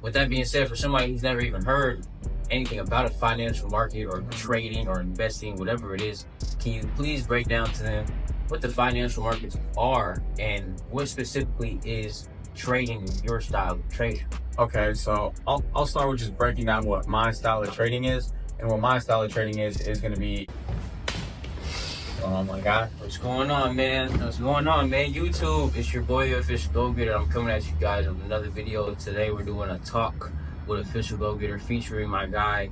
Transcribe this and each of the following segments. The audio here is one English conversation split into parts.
with that being said, for somebody who's never even heard anything about a financial market or trading or investing, whatever it is, can you please break down to them what the financial markets are and what specifically is trading in your style of trading? Okay, so I'll start with just breaking down what my style of trading is. And what my style of trading is going to be... Oh my God. What's going on, man? What's going on, man? YouTube, it's your boy, OfficialGoGetter. I'm coming at you guys with another video. Today, we're doing a talk with OfficialGoGetter featuring my guy,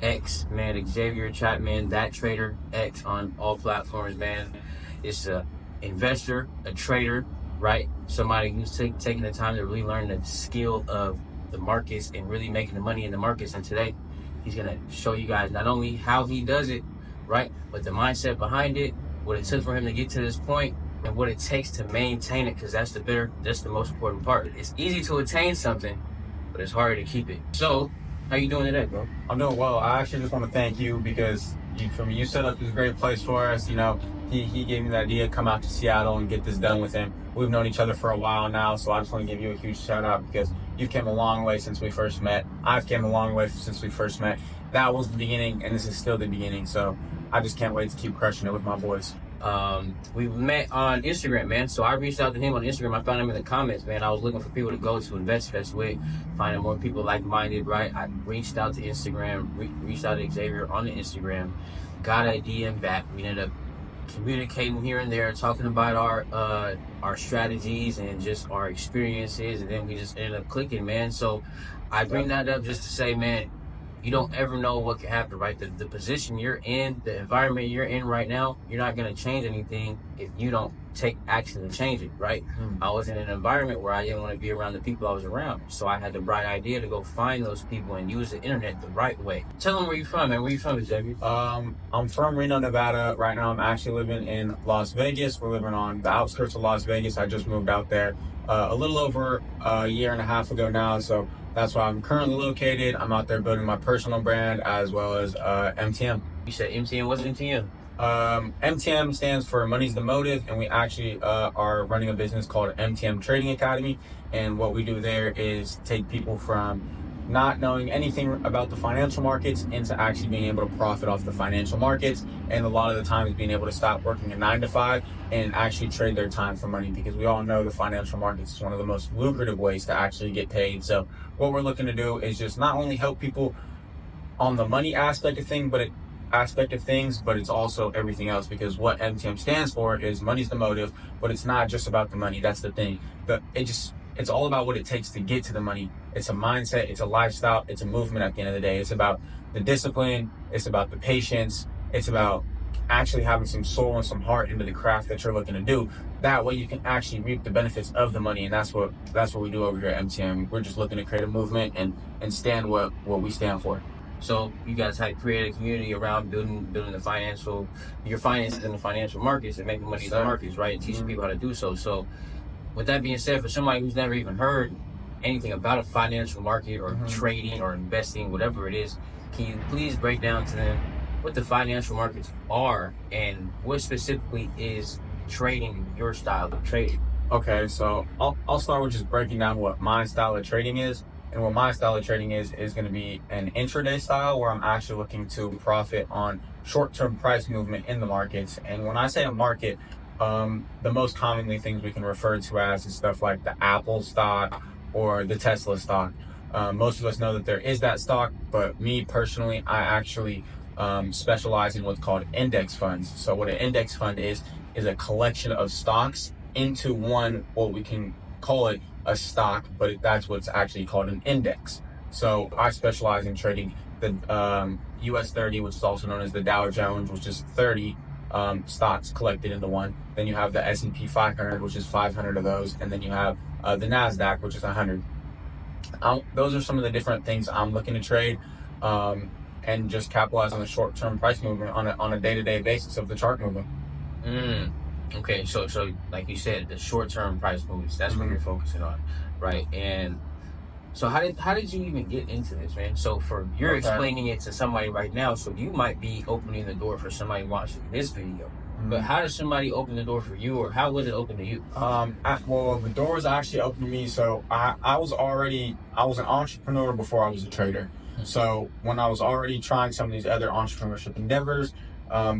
X, man, Xavier Chapman, ThatTraderX on all platforms, man. It's a investor, a trader, right? Somebody who's taking the time to really learn the skill of the markets and really making the money in the markets. And today, he's gonna show you guys not only how he does it, right, but the mindset behind it, what it took for him to get to this point, and what it takes to maintain it, because that's the most important part. It's easy to attain something, but it's harder to keep it. So, how you doing today, bro? I'm doing well. I actually just want to thank you because you set up this great place for us. You know, he gave me the idea, come out to Seattle and get this done with him. We've known each other for a while now, so I just want to give you a huge shout out because you've came a long way since we first met. I've came a long way since we first met. That was the beginning, and this is still the beginning. So I just can't wait to keep crushing it with my boys. We met on Instagram, man. So I reached out to him on Instagram. I found him in the comments, man. I was looking for people to go to InvestFest with, finding more people like-minded, right? I reached out to Instagram, reached out to Xavier on the Instagram, got a DM back. We ended up communicating here and there, talking about our strategies and just our experiences, and then we just ended up clicking, man. So I bring that up just to say, man, you don't ever know what can happen, right? The position you're in, the environment you're in right now, you're not going to change anything if you don't take action to change it, right? I was in an environment where I didn't want to be around the people I was around. So I had the bright idea to go find those people and use the internet the right way. Tell them where you're from, man. Where you from, Xavier? I'm from Reno, Nevada. Right now, I'm actually living in Las Vegas. We're living on the outskirts of Las Vegas. I just moved out there a little over a year and a half ago now. So that's where I'm currently located. I'm out there building my personal brand as well as MTM. You said MTM. What's MTM? MTM stands for Money's the Motive, and we actually are running a business called MTM Trading Academy. And what we do there is take people from not knowing anything about the financial markets into actually being able to profit off the financial markets, and a lot of the times being able to stop working a 9-to-5 and actually trade their time for money, because we all know the financial markets is one of the most lucrative ways to actually get paid. So what we're looking to do is just not only help people on the money aspect of things, but it's also everything else, because what MTM stands for is money's the motive, but it's not just about the money. That's the thing. It's all about what it takes to get to the money. It's a mindset, it's a lifestyle, it's a movement at the end of the day. It's about the discipline, it's about the patience, it's about actually having some soul and some heart into the craft that you're looking to do. That way you can actually reap the benefits of the money, and that's what we do over here at MTM. We're just looking to create a movement and stand what we stand for. So you guys have created a community around building your finances in the financial markets and making money in the markets, right? And teaching people how to do so. So with that being said, for somebody who's never even heard anything about a financial market or trading or investing, whatever it is, can you please break down to them what the financial markets are and what specifically is trading in your style of trading? Okay, so I'll start with just breaking down what my style of trading is. And what my style of trading is going to be an intraday style, where I'm actually looking to profit on short-term price movement in the markets. And when I say a market, the most commonly things we can refer to as is stuff like the Apple stock or the Tesla stock. Most of us know that there is that stock, but me personally, I actually specialize in what's called index funds. So what an index fund is a collection of stocks into one, what we can call it a stock, but that's what's actually called an index. So I specialize in trading the US 30, which is also known as the Dow Jones, which is 30 stocks collected into one. Then you have the S&P 500, which is 500 of those, and then you have the NASDAQ, which is 100. Those are some of the different things I'm looking to trade, and just capitalize on the short-term price movement on a day-to-day basis of the chart movement. Okay, so like you said, the short-term price movements, that's what you're focusing on, right? And so how did you even get into this, man? So you're explaining it to somebody right now, so you might be opening the door for somebody watching this video, But how does somebody open the door for you, or how was it open to you? Well, the door was actually open to me. So I was an entrepreneur before I was a trader. So when I was already trying some of these other entrepreneurship endeavors,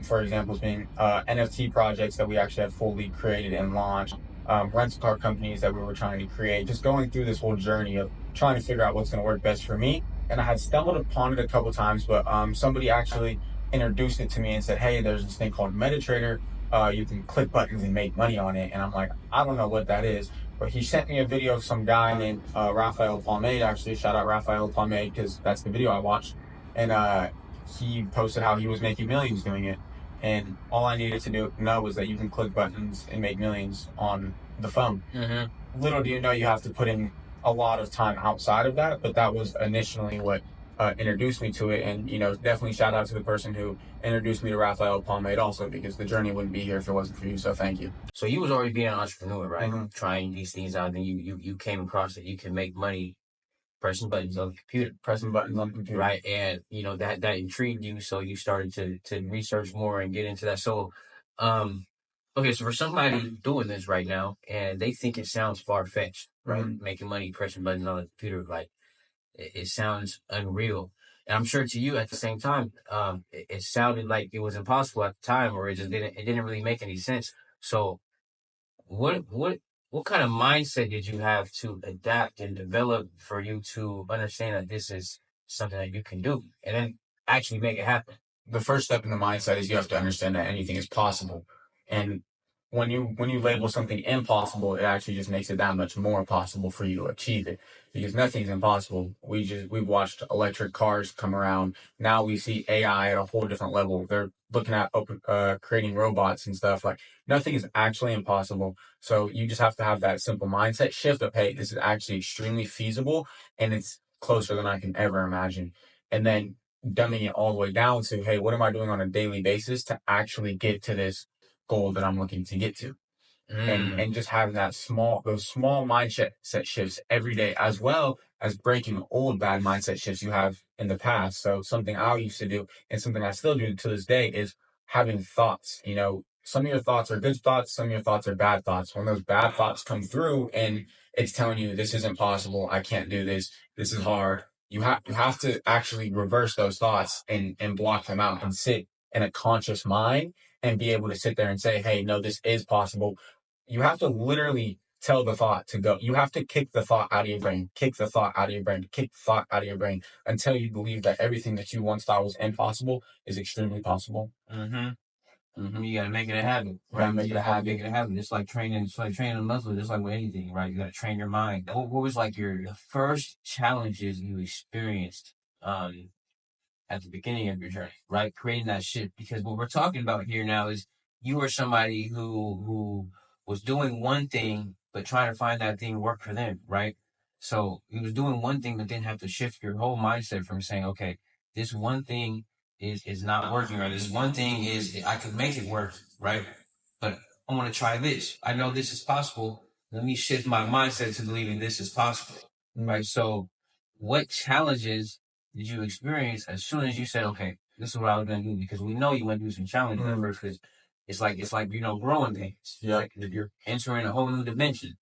for example, being NFT projects that we actually had fully created and launched, rental car companies that we were trying to create, just going through this whole journey of trying to figure out what's going to work best for me. And I had stumbled upon it a couple times, but somebody actually introduced it to me and said, "Hey, there's this thing called MetaTrader. You can click buttons and make money on it." And I'm like, I don't know what that is. But he sent me a video of some guy named Raphael Palmade. Actually, shout out Raphael Palmade, because that's the video I watched. And he posted how he was making millions doing it. And all I needed to know was that you can click buttons and make millions on the phone. Little do you know, you have to put in a lot of time outside of that. But that was initially what introduced me to it. And, definitely shout out to the person who introduced me to Raphael Palmade also, because the journey wouldn't be here if it wasn't for you. So thank you. So you was already being an entrepreneur, right? Trying these things out, then you came across that you can make money pressing buttons on the computer. Right. And that intrigued you, so you started to research more and get into that. So okay, so for somebody doing this right now and they think it sounds far-fetched, right? Making money pressing buttons on the computer, like it sounds unreal. And I'm sure to you at the same time, it sounded like it was impossible at the time, or it didn't really make any sense. So what kind of mindset did you have to adapt and develop for you to understand that this is something that you can do and then actually make it happen? The first step in the mindset is you have to understand that anything is possible. And when you label something impossible, it actually just makes it that much more possible for you to achieve it, because nothing's impossible. We've watched electric cars come around. Now we see AI at a whole different level. They're looking at creating robots and stuff. Like, nothing is actually impossible. So you just have to have that simple mindset shift of, hey, this is actually extremely feasible and it's closer than I can ever imagine. And then dumbing it all the way down to, hey, what am I doing on a daily basis to actually get to this goal that I'm looking to get to? And just having those small mindset shifts every day, as well as breaking old bad mindset shifts you have in the past. So something I used to do, and something I still do to this day, is having thoughts. Some of your thoughts are good thoughts, some of your thoughts are bad thoughts. When those bad thoughts come through and it's telling you this isn't possible, I can't do this, this is hard, you have to actually reverse those thoughts and block them out and sit in a conscious mind and be able to sit there and say, hey, no, this is possible. You have to literally tell the thought to go. You have to kick the thought out of your brain, kick the thought out of your brain, kick the thought out of your brain, until you believe that everything that you once thought was impossible is extremely possible. You gotta make it a habit, right? Make it a habit. It's like training a muscle, just like with anything, right? You gotta train your mind. What was like the first challenges you experienced at the beginning of your journey, right? Creating that shift, because what we're talking about here now is you were somebody who was doing one thing but trying to find that thing work for them, right? So you was doing one thing but then have to shift your whole mindset from saying, okay, this one thing is not working, or this one thing is I can make it work, right? But I want to try this. I know this is possible. Let me shift my mindset to believing this is possible, right? So what challenges did you experience as soon as you said, okay, this is what I was going to do? Because we know you went through some challenges at first, because it's like growing things. Yeah. Like you're entering a whole new dimension.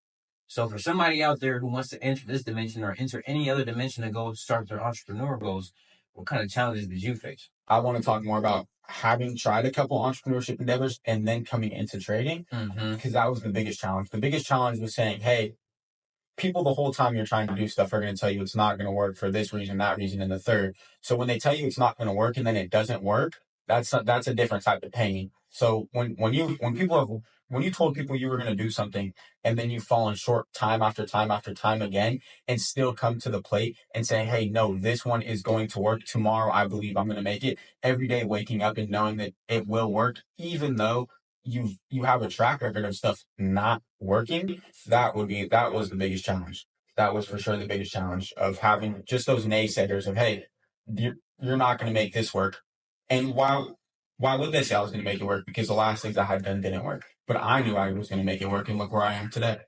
So for somebody out there who wants to enter this dimension or enter any other dimension to go start their entrepreneur goals, what kind of challenges did you face? I want to talk more about having tried a couple entrepreneurship endeavors and then coming into trading, because that was the biggest challenge. The biggest challenge was saying, hey, people the whole time you're trying to do stuff are going to tell you it's not going to work for this reason, that reason, and the third. So when they tell you it's not going to work and then it doesn't work, that's a different type of pain. So when you told people you were going to do something and then you've fallen short time after time after time again, and still come to the plate and say, hey, no, this one is going to work tomorrow, I believe I'm going to make it, every day waking up and knowing that it will work, even though you have a track record of stuff not working, that was the biggest challenge. That was for sure the biggest challenge, of having just those naysayers of, hey, you're not going to make this work. And why would they say I was going to make it work? Because the last things I had done didn't work. But I knew I was going to make it work, and look where I am today.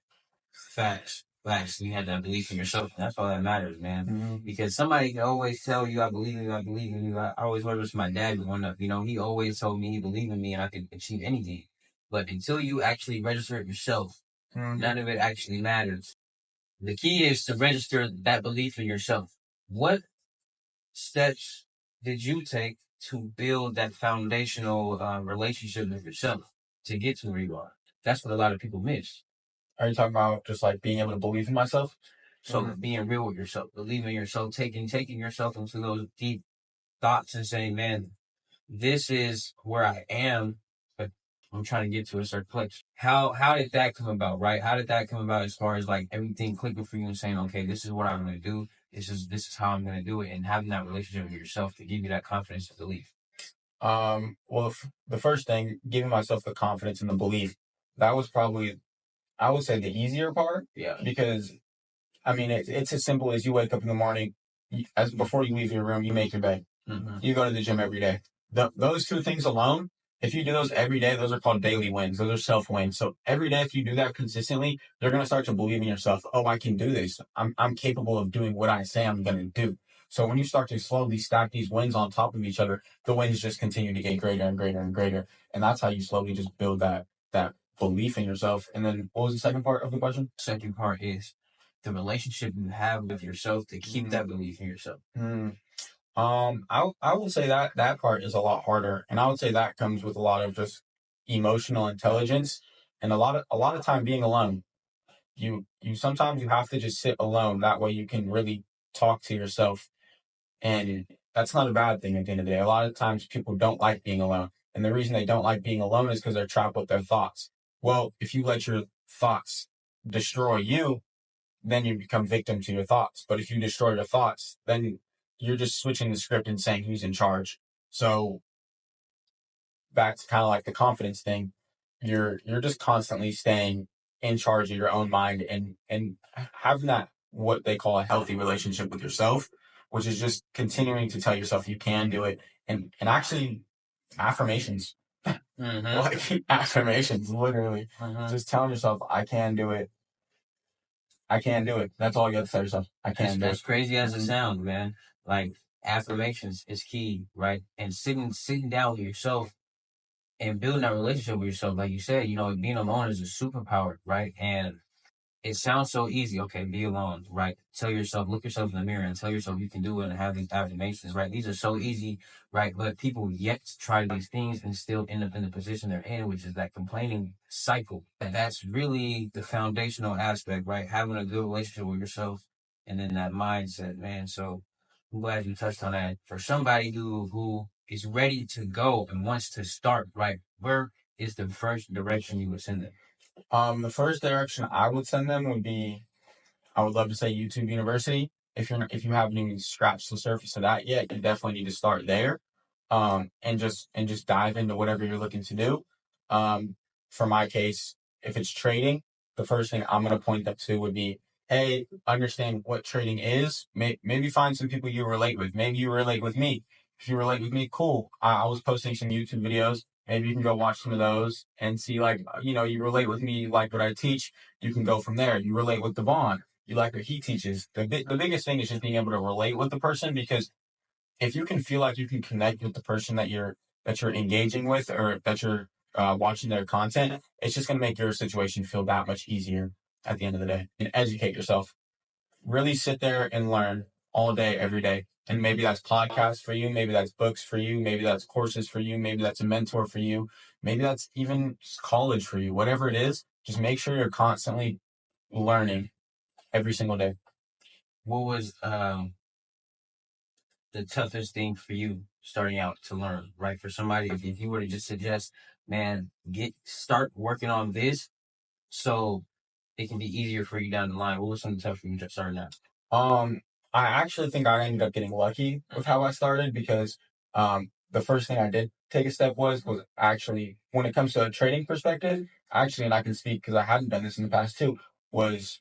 Facts. Facts. You had that belief in yourself. That's all that matters, man. Because somebody can always tell you, I believe in you, I believe in you. I always remember my dad growing up. He always told me he believed in me and I could achieve anything. But until you actually register it yourself, none of it actually matters. The key is to register that belief in yourself. What steps did you take to build that foundational relationship with yourself to get to where you are? That's what a lot of people miss. Are you talking about just like being able to believe in myself? So being real with yourself, believing in yourself, taking yourself into those deep thoughts and saying, man, this is where I am, but I'm trying to get to a certain place. How did that come about, right? How did that come about as far as like everything clicking for you and saying, okay, this is what I'm going to do. This is how I'm going to do it, and having that relationship with yourself to give you that confidence and belief. Well, the first thing, giving myself the confidence and the belief, that was probably, I would say, the easier part. Yeah. Because, I mean, it's as simple as you wake up in the morning, as before you leave your room, you make your bed. You go to the gym every day. Those two things alone, if you do those every day, those are called daily wins. Those are self-wins. So every day, if you do that consistently, you're going to start to believe in yourself. Oh, I can do this. I'm capable of doing what I say I'm going to do. So when you start to slowly stack these wins on top of each other, the wins just continue to get greater and greater and greater. And that's how you slowly just build that belief in yourself. And then what was the second part of the question? Second part is the relationship you have with yourself to keep that belief in yourself. I would say that part is a lot harder, and I would say that comes with a lot of just emotional intelligence and a lot of time being alone. You sometimes you have to just sit alone. That way you can really talk to yourself, and that's not a bad thing at the end of the day. A lot of times people don't like being alone, and the reason they don't like being alone is because they're trapped with their thoughts. Well, if you let your thoughts destroy you, then you become victim to your thoughts. But if you destroy your thoughts, then you're just switching the script and saying who's in charge. So back to kind of like the confidence thing, you're just constantly staying in charge of your own mind and having that what they call a healthy relationship with yourself, which is just continuing to tell yourself you can do it and actually affirmations. Like affirmations, literally. Just telling yourself I can do it. I can do it. That's all you have to tell yourself. I can do it. As crazy as it sounds, man. Like affirmations is key, right? And sitting down with yourself and building that relationship with yourself, like you said, being alone is a superpower, right? And it sounds so easy. Okay, be alone, right? Tell yourself, look yourself in the mirror and tell yourself you can do it and have these affirmations, right? These are so easy, right? But people yet try these things and still end up in the position they're in, which is that complaining cycle. And that's really the foundational aspect, right? Having a good relationship with yourself and then that mindset, man. So I'm glad you touched on that. For somebody who is ready to go and wants to start, right? Where is the first direction you would send them? The first direction I would send them would be, I would love to say YouTube University. If you haven't even scratched the surface of that yet, you definitely need to start there. And just dive into whatever you're looking to do. For my case, if it's trading, the first thing I'm going to point them to would be, hey, understand what trading is. Maybe find some people you relate with. Maybe you relate with me. If you relate with me, cool. I was posting some YouTube videos. Maybe you can go watch some of those and see, like, you relate with me, like what I teach. You can go from there. You relate with Devon. You like what he teaches. The biggest thing is just being able to relate with the person, because if you can feel like you can connect with the person that you're engaging with, or that you're watching their content, it's just going to make your situation feel that much easier at the end of the day. And educate yourself. Really sit there and learn all day, every day. And maybe that's podcasts for you. Maybe that's books for you. Maybe that's courses for you. Maybe that's a mentor for you. Maybe that's even college for you. Whatever it is, just make sure you're constantly learning every single day. What was the toughest thing for you starting out to learn, right? For somebody, if you were to just suggest, man, start working on this so it can be easier for you down the line. What was something tough for you just starting out? I actually think I ended up getting lucky with how I started, because the first thing I did take a step was actually, when it comes to a trading perspective, actually, and I can speak because I hadn't done this in the past too, was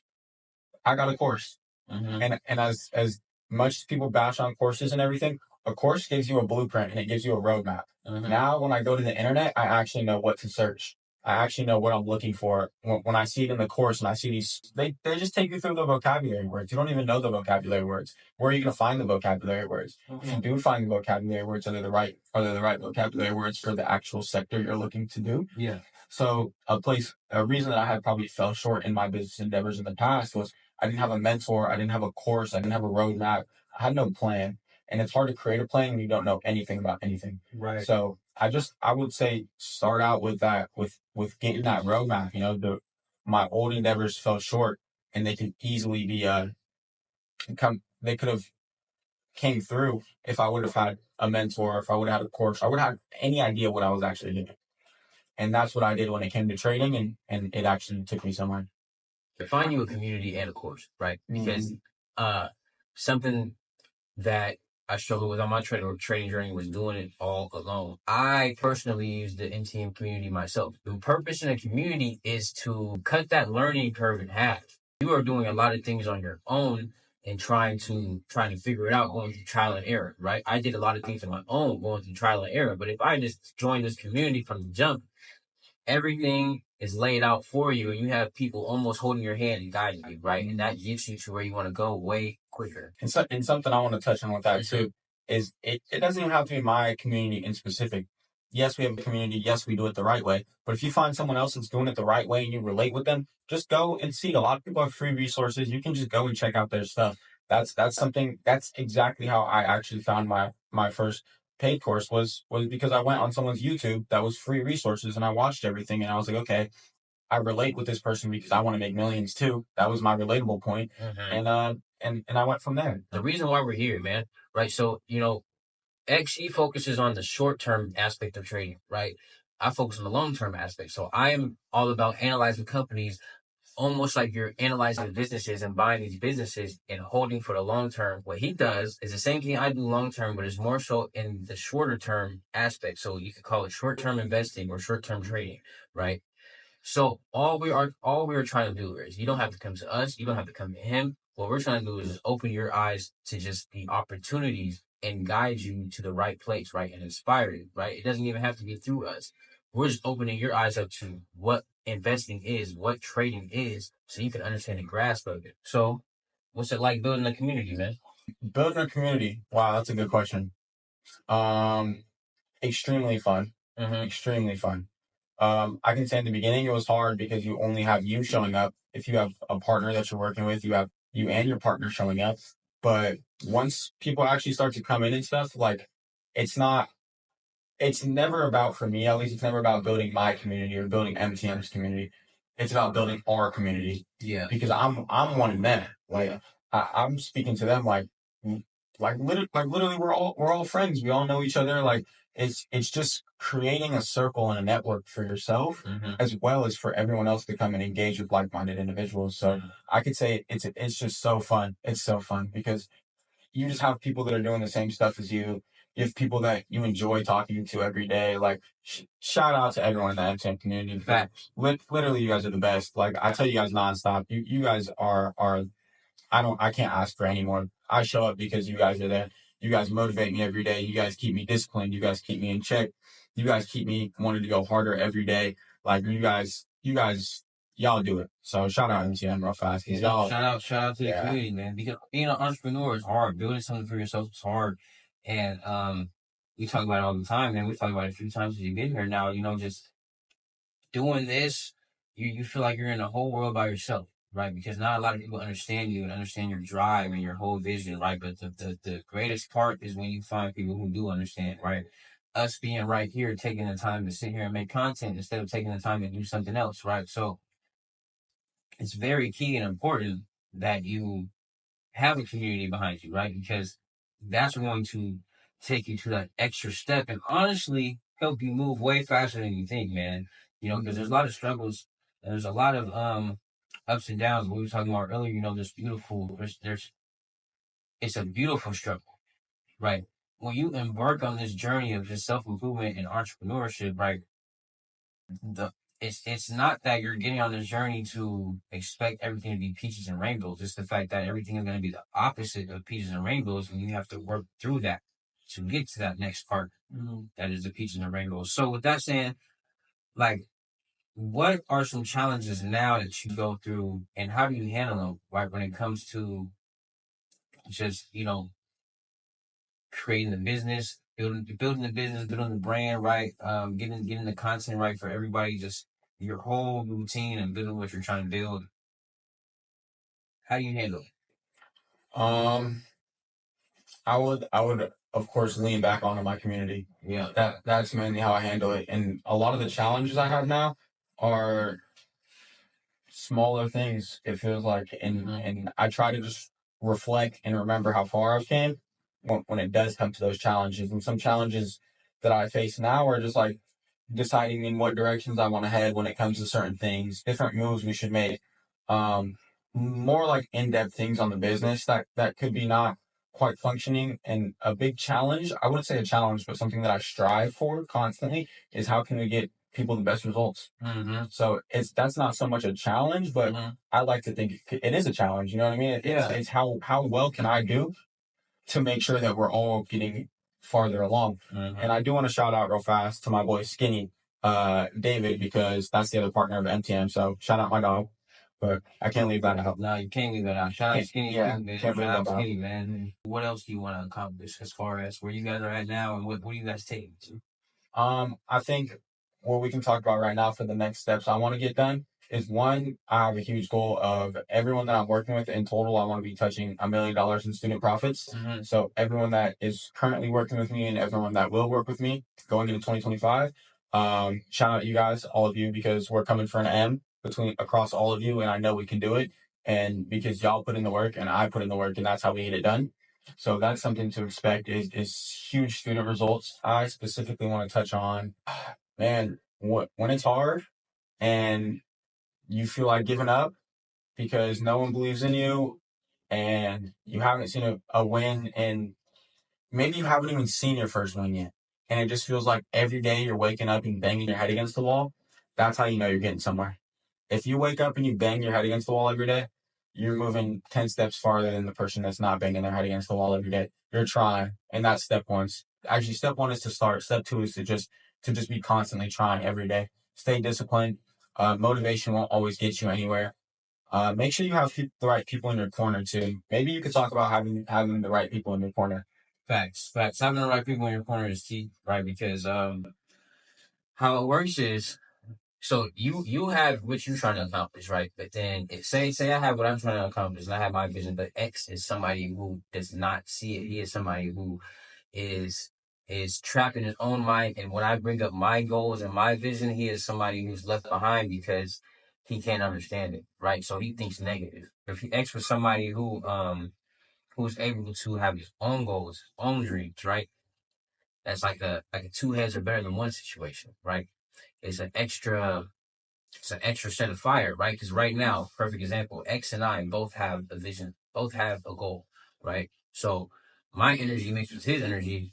I got a course. And as much as people bash on courses and everything, a course gives you a blueprint and it gives you a roadmap. Now, when I go to the internet, I actually know what to search. I actually know what I'm looking for. When I see it in the course and I see these, they just take you through the vocabulary words. You don't even know the vocabulary words. Where are you going to find the vocabulary words? If you do find the vocabulary words, are they the right vocabulary words for the actual sector you're looking to do? Yeah. So a reason that I had probably fell short in my business endeavors in the past was I didn't have a mentor, I didn't have a course, I didn't have a roadmap, I had no plan. And it's hard to create a plan when you don't know anything about anything. Right. So I would say start out with that, with getting that roadmap. My old endeavors fell short and they could easily be they could have came through if I would have had a mentor, if I would have had a course, I would have had any idea what I was actually doing. And that's what I did when it came to trading, and it actually took me somewhere. Find you a community and a course, right? Because something that I struggled with on my trading journey was doing it all alone. I personally use the NTM community myself. The purpose in a community is to cut that learning curve in half. You are doing a lot of things on your own and trying to figure it out, going through trial and error, right? I did a lot of things on my own, going through trial and error. But if I just joined this community from the jump, everything is laid out for you and you have people almost holding your hand and guiding you, right? And that gets you to where you want to go way quicker. And something I want to touch on with that too is it doesn't even have to be my community in specific. Yes, we have a community. Yes, we do it the right way. But if you find someone else that's doing it the right way and you relate with them, just go and see. A lot of people have free resources. You can just go and check out their stuff. That's exactly how I actually found my first paid course was because I went on someone's YouTube that was free resources and I watched everything and I was like, okay, I relate with this person because I want to make millions too. That was my relatable point. And I went from there. The reason why we're here, man, right? So, XE focuses on the short-term aspect of trading, right? I focus on the long-term aspect. So I am all about analyzing companies almost like you're analyzing businesses and buying these businesses and holding for the long term. What he does is the same thing I do long term, but it's more so in the shorter term aspect. So you could call it short-term investing or short-term trading, right? So all we are trying to do is you don't have to come to us, you don't have to come to him. What we're trying to do is just open your eyes to just the opportunities and guide you to the right place, right? And inspire you, right? It doesn't even have to be through us. We're just opening your eyes up to what investing is, what trading is, so you can understand and grasp of it. So what's it like building a community, man? Building a community. Wow, that's a good question. Extremely fun. Extremely fun. I can say in the beginning it was hard because you only have you showing up. If you have a partner that you're working with, you have you and your partner showing up. But once people actually start to come in and stuff, like it's never about, for me at least, it's never about building my community or building MTM's community. It's about building our community. Yeah. Because I'm one of them. Like I'm speaking to them literally we're all friends. We all know each other. Like it's just creating a circle and a network for yourself as well as for everyone else to come and engage with like-minded individuals. So I could say it's just so fun. It's so fun because you just have people that are doing the same stuff as you. You have people that you enjoy talking to every day. Like, shout out to everyone in the MTM community. Facts. Literally, you guys are the best. Like, I tell you guys nonstop. You guys are I can't ask for any more. I show up because you guys are there. You guys motivate me every day. You guys keep me disciplined. You guys keep me in check. You guys keep me wanting to go harder every day. Like, y'all do it. So shout out MTM real fast. Shout out to the community, man. Because being an entrepreneur is hard. Building something for yourself is hard. And we talk about it all the time, man. We talk about it a few times as you've been here now, just doing this, you feel like you're in a whole world by yourself, right? Because not a lot of people understand you and understand your drive and your whole vision, right? But the greatest part is when you find people who do understand, right? Us being right here, taking the time to sit here and make content instead of taking the time to do something else, right? So it's very key and important that you have a community behind you, right? Because that's going to take you to that extra step and honestly help you move way faster than you think, man. Because there's a lot of struggles and there's a lot of ups and downs. What we were talking about earlier, it's a beautiful struggle, right? When you embark on this journey of just self-improvement and entrepreneurship, right? It's not that you're getting on this journey to expect everything to be peaches and rainbows. It's the fact that everything is going to be the opposite of peaches and rainbows, and you have to work through that to get to that next part that is the peaches and rainbows. So with that saying, like, what are some challenges now that you go through, and how do you handle them, right, when it comes to just, creating the business, building the business, building the brand, right? Getting the content right for everybody, just your whole routine and building what you're trying to build. How do you handle it? Um, I would of course lean back onto my community. Yeah. That's mainly how I handle it. And a lot of the challenges I have now are smaller things, it feels like, and I try to just reflect and remember how far I've came when it does come to those challenges. And some challenges that I face now are just like deciding in what directions I want to head when it comes to certain things, different moves we should make, um, more like in-depth things on the business that could be not quite functioning. And a big challenge, I wouldn't say a challenge, but something that I strive for constantly is how can we get people the best results. So that's not so much a challenge, but I like to think it is a challenge. You know what I mean? It's how well can I do to make sure that we're all getting farther along. And I do want to shout out real fast to my boy Skinny, David, because that's the other partner of MTM. So shout out my dog. But I can't leave that out. No, you can't leave that out. Shout out Skinny, Yeah, too, man. can't leave Shout out that out. Skinny, man. What else do you want to accomplish as far as where you guys are at now, and what do you guys take to? I think what we can talk about right now for the next steps I want to get done is one, I have a huge goal of everyone that I'm working with in total. I want to be touching $1 million in student profits. So everyone that is currently working with me and everyone that will work with me going into 2025, shout out you guys, all of you, because we're coming for an M across all of you, and I know we can do it. And because y'all put in the work and I put in the work, and that's how we get it done. So that's something to expect is huge student results. I specifically want to touch on, man, when it's hard and you feel like giving up because no one believes in you and you haven't seen a win, and maybe you haven't even seen your first win yet. And it just feels like every day you're waking up and banging your head against the wall. That's how you know you're getting somewhere. If you wake up and you bang your head against the wall every day, you're moving 10 steps farther than the person that's not banging their head against the wall every day. You're trying. And that's step one. Actually, step one is to start. Step two is to just be constantly trying every day. Stay disciplined. Motivation won't always get you anywhere. Make sure you have the right people in your corner too. Maybe you could talk about having the right people in your corner. Facts. Having the right people in your corner is key, right? Because how it works is, so you have what you're trying to accomplish, right? But then say I have what I'm trying to accomplish and I have my vision, but X is somebody who does not see it. He is somebody who is trapped in his own mind. And when I bring up my goals and my vision, he is somebody who's left behind because he can't understand it, right? So he thinks negative. If he X was somebody who's able to have his own goals, own dreams, right? That's like a two heads are better than one situation, right? It's an extra set of fire, right? Because right now, perfect example, X and I both have a vision, both have a goal, right? So my energy mixed with his energy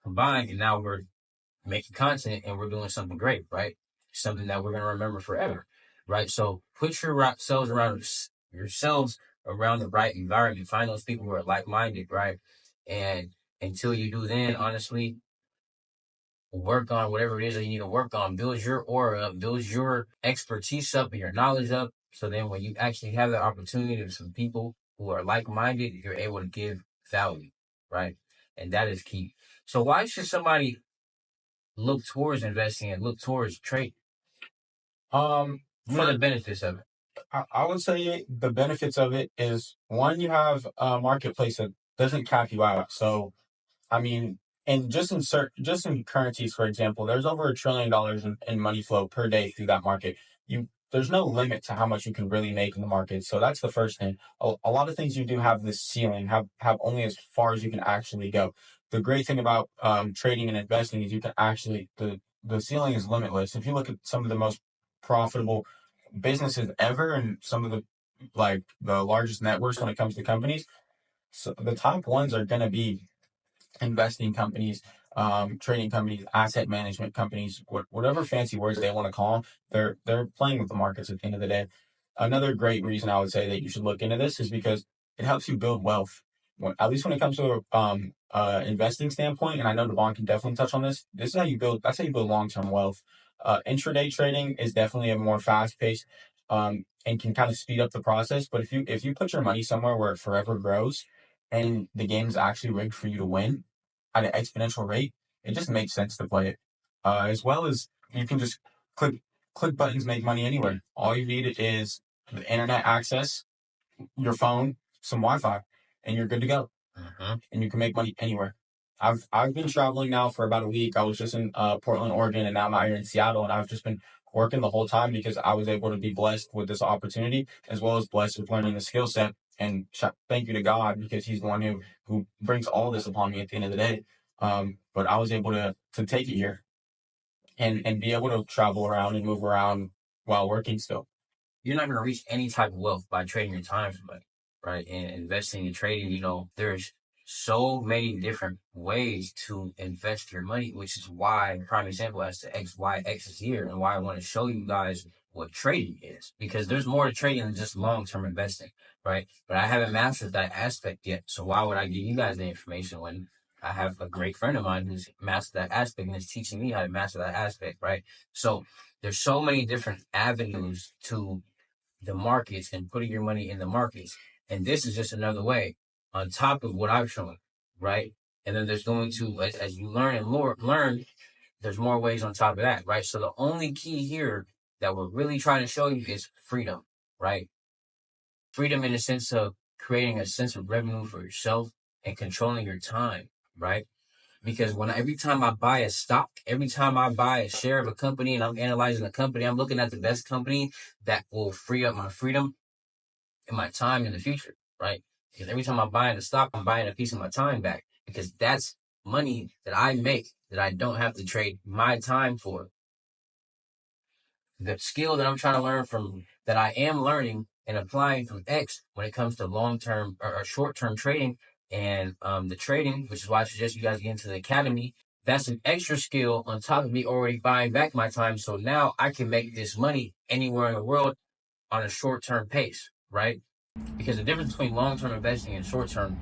combined, and now we're making content and we're doing something great, right? Something that we're gonna remember forever, right? So put yourselves around the right environment. Find those people who are like minded, right? And until you do, then honestly, work on whatever it is that you need to work on. Build your aura up, build your expertise up and your knowledge up. So then when you actually have the opportunity to some people who are like-minded, you're able to give value, right? And that is key. So why should somebody look towards investing and look towards trading? What are the benefits of it? I would say the benefits of it is one, you have a marketplace that doesn't cap you out. So I mean, and just in currencies, for example, there's over $1 trillion in money flow per day through that market. There's no limit to how much you can really make in the market. So that's the first thing. A lot of things you do have this ceiling, have only as far as you can actually go. The great thing about trading and investing is you can actually the ceiling is limitless. If you look at some of the most profitable businesses ever and some of the largest networks when it comes to companies, so the top ones are going to be investing companies, trading companies, asset management companies, whatever fancy words they want to call them. They're playing with the markets at the end of the day. Another great reason I would say that you should look into this is because it helps you build wealth. At least when it comes to investing standpoint, and I know Devon can definitely touch on this. This is how you build. That's how you build long term wealth. Intraday trading is definitely a more fast paced, and can kind of speed up the process. But if you put your money somewhere where it forever grows, and the game is actually rigged for you to win at an exponential rate, it just makes sense to play it. As well as you can just click buttons, make money anywhere. All you need is the internet access, your phone, some Wi-Fi, and you're good to go. And you can make money anywhere. I've been traveling now for about a week. I was just in Portland, Oregon, and now I'm out here in Seattle, and I've just been working the whole time because I was able to be blessed with this opportunity, as well as blessed with learning the skill set. And thank you to God, because He's the one who brings all this upon me at the end of the day. But I was able to take it here and be able to travel around and move around while working still. You're not going to reach any type of wealth by trading your time for money, right? And investing and trading, there's so many different ways to invest your money, which is why, prime example as to why X is here, and why I want to show you guys what trading is, because there's more to trading than just long-term investing, right? But I haven't mastered that aspect yet. So why would I give you guys the information when I have a great friend of mine who's mastered that aspect and is teaching me how to master that aspect, right? So there's so many different avenues to the markets and putting your money in the markets. And this is just another way on top of what I've shown, right? And then there's going to, as you learn and learn, there's more ways on top of that, right? So the only key here that we're really trying to show you is freedom, right? Freedom in the sense of creating a sense of revenue for yourself and controlling your time, right? Because every time I buy a stock, every time I buy a share of a company and I'm analyzing the company, I'm looking at the best company that will free up my freedom and my time in the future, right? Because every time I'm buying a stock, I'm buying a piece of my time back, because that's money that I make that I don't have to trade my time for. The skill that I'm trying to learn that I am learning and applying from X when it comes to long-term or short-term trading and the trading, which is why I suggest you guys get into the academy. That's an extra skill on top of me already buying back my time. So now I can make this money anywhere in the world on a short-term pace, right? Because the difference between long-term investing and short-term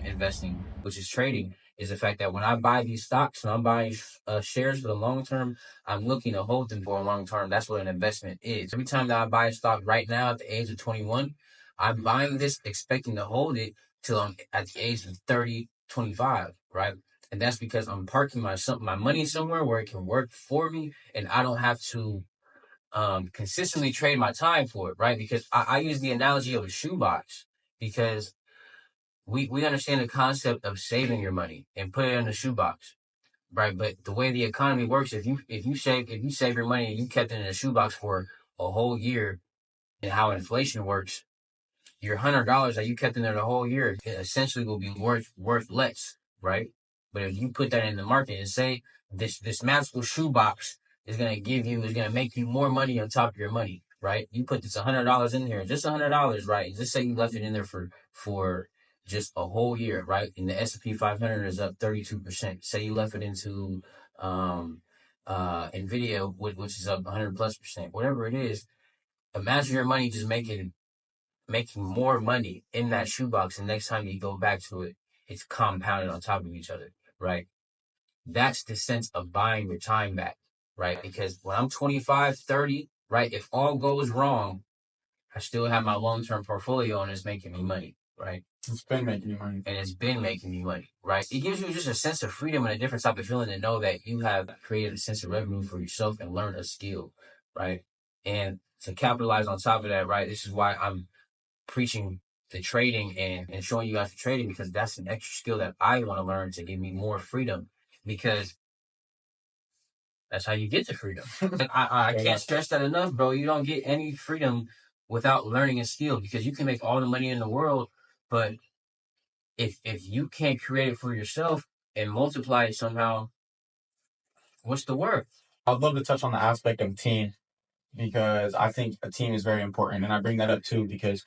investing, which is trading, is the fact that when I buy these stocks and I'm buying shares for the long term, I'm looking to hold them for a long term. That's what an investment is. Every time that I buy a stock right now at the age of 21, I'm buying this expecting to hold it till I'm at the age of 30, 25, right? And that's because I'm parking my money somewhere where it can work for me, and I don't have to consistently trade my time for it, right? Because I use the analogy of a shoebox, because we understand the concept of saving your money and put it in a shoebox, right? But the way the economy works, if you save your money and you kept it in a shoebox for a whole year, and how inflation works, your $100 that you kept in there the whole year, it essentially will be worth less, right? But if you put that in the market and say this magical shoebox is gonna make you more money on top of your money, right? You put this $100 in here, just $100, right? Just say you left it in there for just a whole year, right? And the S&P 500 is up 32%. Say you left it into Nvidia, which is up 100+%. Whatever it is, imagine your money just making more money in that shoebox, and next time you go back to it, it's compounded on top of each other, right? That's the sense of buying your time back, right? Because when I'm 25, 30, right, if all goes wrong, I still have my long-term portfolio and it's making me money, right? It's been making you money. And it's been making me money, right? It gives you just a sense of freedom and a different type of feeling to know that you have created a sense of revenue for yourself and learned a skill, right? And to capitalize on top of that, right, this is why I'm preaching the trading and showing you guys the trading, because that's an extra skill that I want to learn to give me more freedom, because that's how you get the freedom. I can't stress that enough, bro. You don't get any freedom without learning a skill, because you can make all the money in the world, but if you can't create it for yourself and multiply it somehow, what's the worth? I'd love to touch on the aspect of team, because I think a team is very important. And I bring that up too because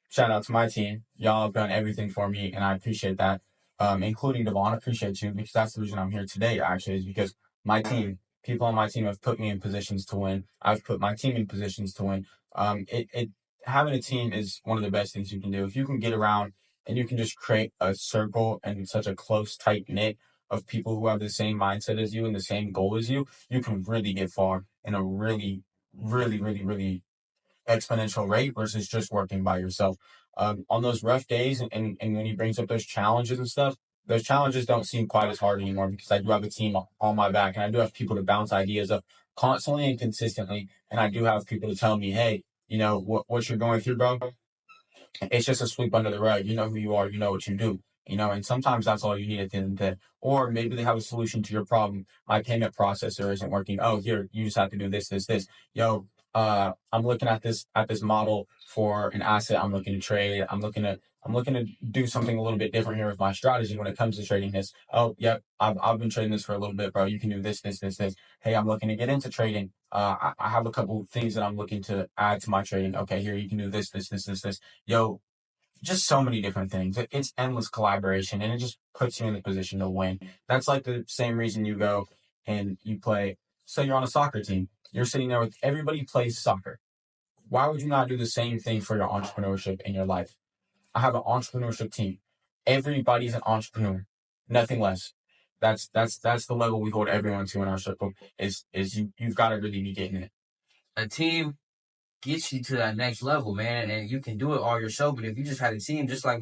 shout out to my team. Y'all have done everything for me, and I appreciate that. Including Devon, I appreciate you, because that's the reason I'm here today, actually, is because my team, people on my team have put me in positions to win. I've put my team in positions to win. Having a team is one of the best things you can do. If you can get around and you can just create a circle and such a close, tight knit of people who have the same mindset as you and the same goal as you, you can really get far in a really, really, really, really exponential rate versus just working by yourself. On those rough days and when he brings up those challenges and stuff, those challenges don't seem quite as hard anymore because I do have a team on my back and I do have people to bounce ideas off constantly and consistently. And I do have people to tell me, hey, you know, what you're going through, bro, it's just a sweep under the rug. You know who you are, you know what you do, you know, and sometimes that's all you need at the end of the day. Or maybe they have a solution to your problem. My payment processor isn't working. Oh, here, you just have to do this. Yo, I'm looking at this model for an asset I'm looking to trade. I'm looking to do something a little bit different here with my strategy when it comes to trading this. Oh, yep, I've been trading this for a little bit, bro. You can do this. Hey, I'm looking to get into trading. I have a couple things that I'm looking to add to my trading. Okay, here you can do this. Yo, just so many different things. It's endless collaboration and it just puts you in the position to win. That's like the same reason you go and you play. So you're on a soccer team. You're sitting there with everybody plays soccer. Why would you not do the same thing for your entrepreneurship in your life? I have an entrepreneurship team. Everybody's an entrepreneur, nothing less. That's the level we hold everyone to in our circle. Is you've got to really be getting it. A team gets you to that next level, man, and you can do it all yourself. But if you just had a team, just like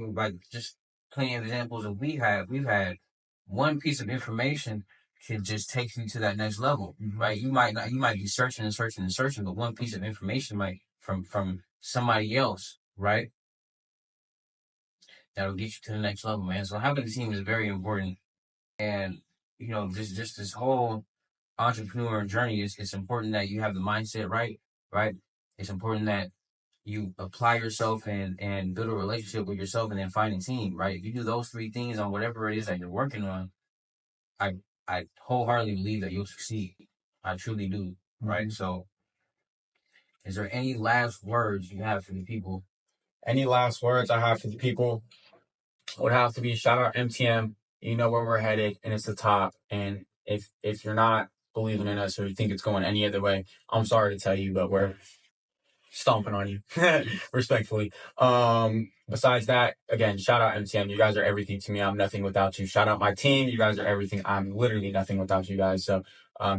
just plenty of examples that we've had one piece of information can just take you to that next level, right? You might be searching, but one piece of information might from somebody else, right? That'll get you to the next level, man. So having a team is very important, and you know, this whole entrepreneur journey is it's important that you have the mindset right. It's important that you apply yourself and build a relationship with yourself and then find a team, right? If you do those three things on whatever it is that you're working on, I wholeheartedly believe that you'll succeed. I truly do, right? So is there any last words you have for the people? Any last words I have for the people would have to be shout out MTM. You know where we're headed and it's the top. And if you're not believing in us or you think it's going any other way, I'm sorry to tell you, but we're stomping on you respectfully. Besides that, again, shout out MTM. You guys are everything to me. I'm nothing without you. Shout out my team. You guys are everything. I'm literally nothing without you guys. So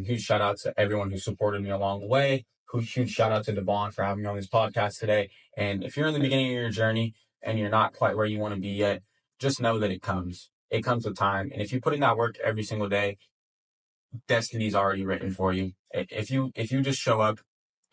huge shout out to everyone who supported me along the way. Huge shout out to Devon for having me on this podcast today. And if you're in the beginning of your journey and you're not quite where you want to be yet, just know that it comes with time. And if you put in that work every single day, destiny's already written for you. If you just show up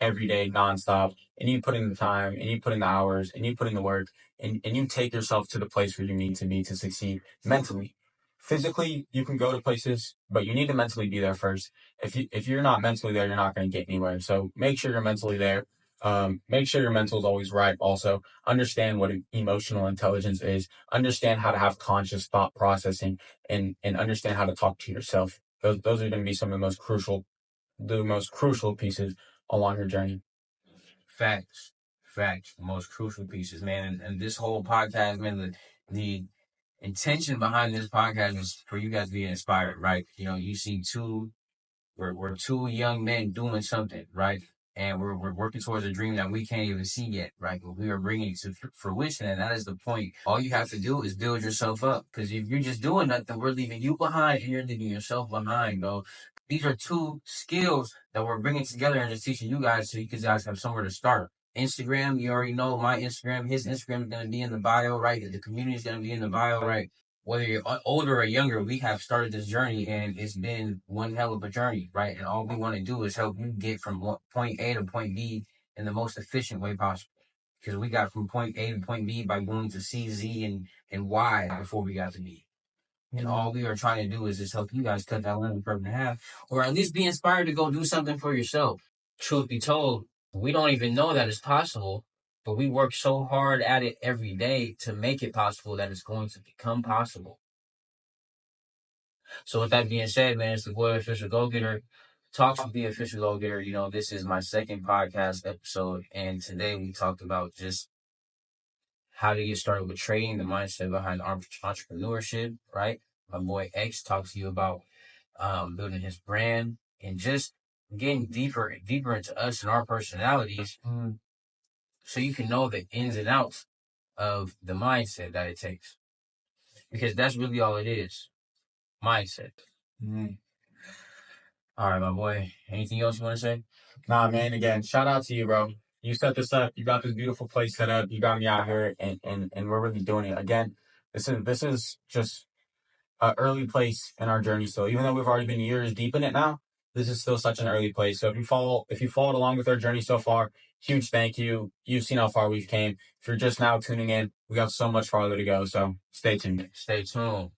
every day nonstop and you put in the time and you put in the hours and you put in the work and you take yourself to the place where you need to be to succeed mentally. Physically, you can go to places, but you need to mentally be there first. If you're not mentally there, you're not going to get anywhere. So make sure you're mentally there. Make sure your mental is always right. Also, understand what emotional intelligence is. Understand how to have conscious thought processing and understand how to talk to yourself. Those are going to be some of the most crucial pieces along your journey. Facts. The most crucial pieces, man. And this whole podcast, man, the intention behind this podcast is for you guys to be inspired, right? You know, you see we're two young men doing something, right? And we're working towards a dream that we can't even see yet, right? But we are bringing it to fruition, and that is the point. All you have to do is build yourself up, because if you're just doing nothing, we're leaving you behind, and you're leaving yourself behind, bro. These are two skills that we're bringing together and just teaching you guys so you guys have somewhere to start. Instagram, you already know my Instagram. His Instagram is going to be in the bio, right? The community is going to be in the bio, right? Whether you're older or younger, we have started this journey and it's been one hell of a journey, right? And all we want to do is help you get from point A to point B in the most efficient way possible. Because we got from point A to point B by going to C, Z, and Y before we got to B. And all we are trying to do is just help you guys cut that learning curve in half, or at least be inspired to go do something for yourself. Truth be told, we don't even know that it's possible, but we work so hard at it every day to make it possible that it's going to become possible. So with that being said, man, it's the boy Official Go-Getter. Talks with the Official Go-Getter. You know, this is my second podcast episode, and today we talked about just how to get started with trading, the mindset behind entrepreneurship, right? My boy X talks to you about building his brand and just getting deeper into us and our personalities, so you can know the ins and outs of the mindset that it takes, because that's really all it is. mindset. All right, my boy. Anything else you want to say? Nah, man, again, shout out to you, bro. You set this up. You got this beautiful place set up. You got me out here, and we're really doing it. Again, this is just an early place in our journey. So even though we've already been years deep in it now, this is still such an early place. So if you followed along with our journey so far, huge thank you. You've seen how far we've came. If you're just now tuning in, we got so much farther to go. So stay tuned. Stay tuned.